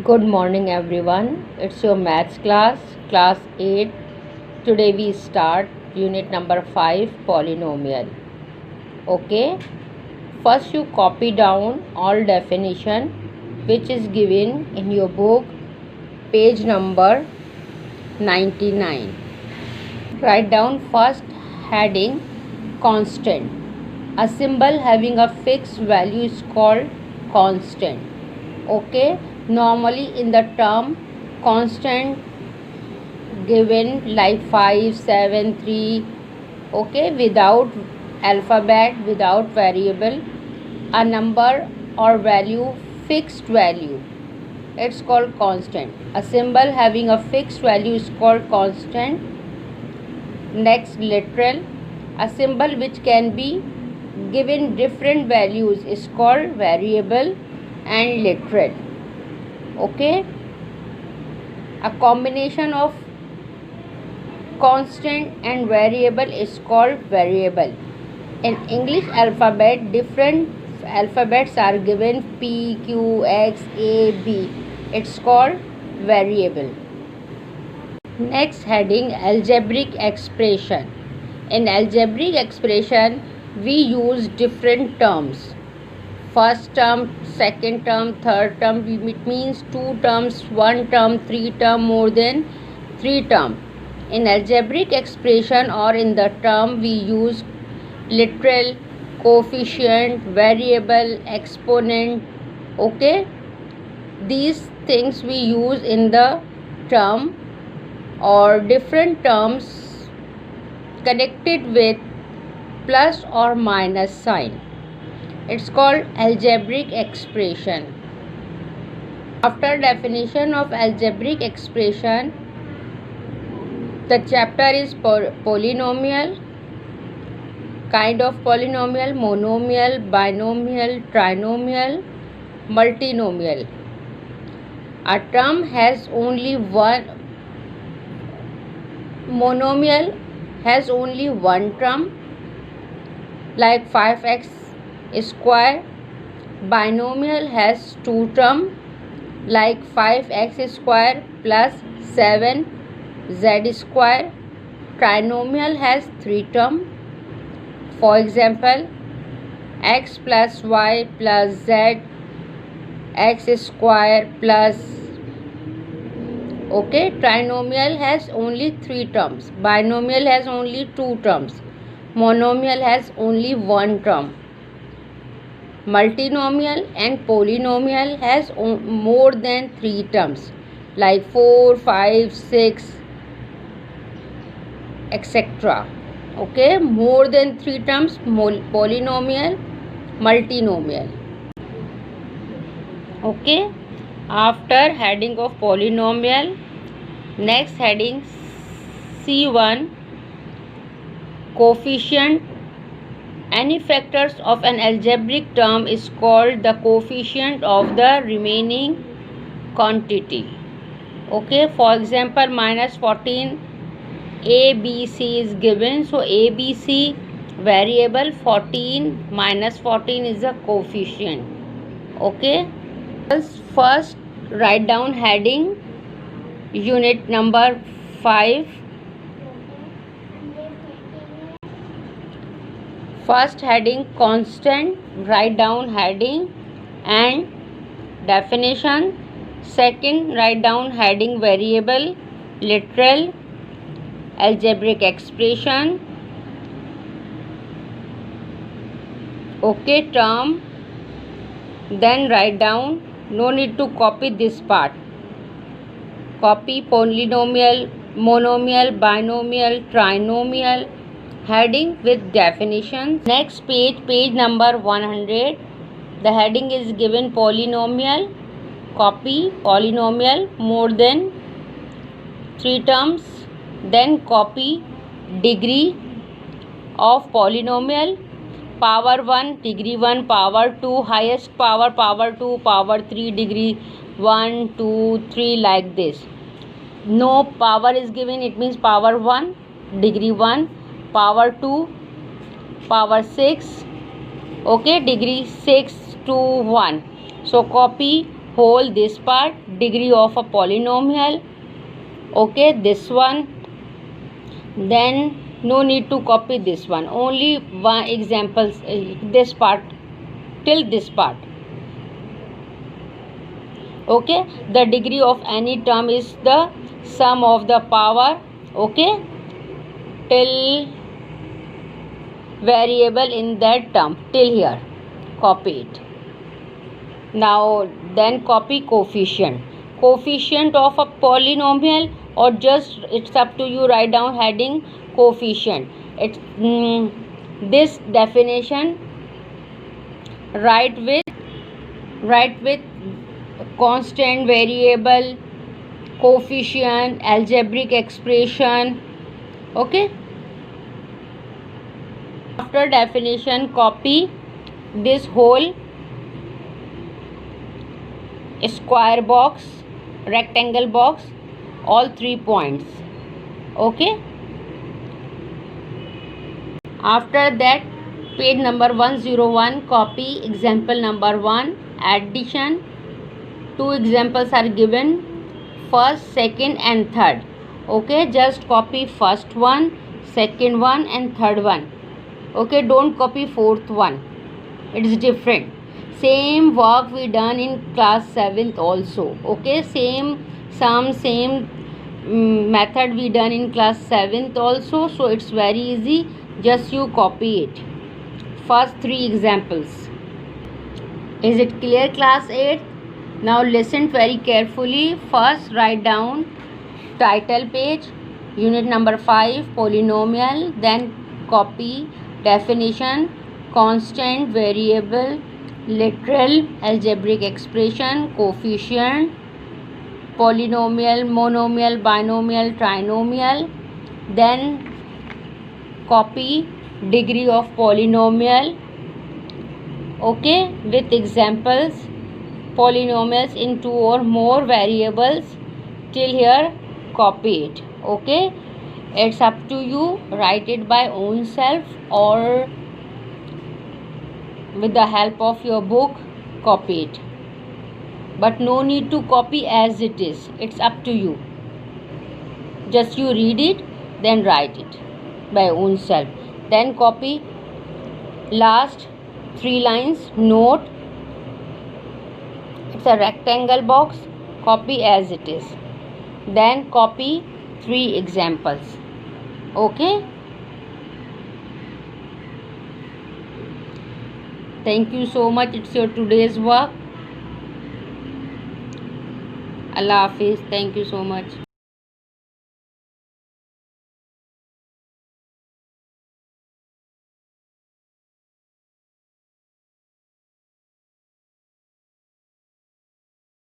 Good morning everyone. It's your maths class, class 8. Today we start unit number 5, polynomial. Okay. First you copy down all definition which is given in your book, page number 99. Write down first heading, constant. A symbol having a fixed value is called constant. Okay. Normally in the term constant given like 5, 7, 3, okay, without alphabet, without variable, a number or value, fixed value, it's called constant. A symbol having a fixed value is called constant. Next, literal. A symbol which can be given different values is called variable and literal. Okay, a combination of constant and variable is called variable. In English alphabet, different alphabets are given P, Q, X, A, B. It's called variable. Next heading, algebraic expression. In algebraic expression, we use different terms. First term, second term, third term, it means two terms, one term, three term, more than three term. In algebraic expression or in the term, we use literal, coefficient, variable, exponent. Okay, these things we use in the term or different terms connected with plus or minus sign. It's called algebraic expression. After definition of algebraic expression, the chapter is polynomial, kind of polynomial, monomial, binomial, trinomial, multinomial. A term has only one, monomial has only one term like 5x square. Binomial has two term like 5x square plus 7z square. Trinomial has three term. For example, x plus y plus z, x square plus. Okay, trinomial has only three terms. Binomial has only two terms. Monomial has only one term. Multinomial and polynomial has more than three terms like 4, 5, 6, etc. Okay, more than three terms, polynomial, multinomial. Okay, after heading of polynomial, next heading C1, coefficient. Any factors of an algebraic term is called the coefficient of the remaining quantity. Okay, for example, minus 14 ABC is given. So ABC variable 14 minus 14 is the coefficient. Okay, first write down heading unit number 5. First heading constant, write down heading and definition. Second, write down heading variable, literal, algebraic expression. Okay, term. Then write down, no need to copy this part. Copy polynomial, monomial, binomial, trinomial. Heading with definitions. Next page, page number 100. The heading is given polynomial. Copy polynomial, more than three terms. Then copy degree of polynomial. Power 1, degree 1, power 2, highest power, power 2, power 3, degree 1, 2, 3, like this. No power is given, it means power 1, degree 1, power 2, power 6, okay, degree 6 to 1. So copy whole this part, degree of a polynomial. Okay, this one. Then no need to copy this one, only one examples, this part till this part. Okay, the degree of any term is the sum of the power, okay, till variable in that term, till here. Copy it. Now then copy coefficient of a polynomial, or just it's up to you. Write down heading coefficient. It's this definition write with constant, variable, coefficient, algebraic expression. Okay, after definition copy this whole square box, rectangle box, all 3 points. Okay, after that page number 101, copy example number 1, addition. 2 examples are given, first, second and third. Okay, just copy first one, second one and third one. Okay, don't copy fourth one, it is different. Same work we done in class 7th also. Okay, same method we done in class 7th also, so it's very easy, just you copy it. First 3 examples. Is it clear, class 8? Now listen very carefully. First write down title page, unit number 5, polynomial. Then copy definition, constant, variable, literal, algebraic expression, coefficient, polynomial, monomial, binomial, trinomial. Then copy degree of polynomial, okay, with examples, polynomials in 2 or more variables. Till here copy it. Okay, it's up to you. Write it by own self or with the help of your book, copy it, but no need to copy as it is. It's up to you. Just you read it, then write it by own self. Then copy last 3 lines, note. It's a rectangle box, copy as it is. Then copy 3 examples. Okay, thank you so much. It's your today's work. Allah Hafiz. Thank you so much.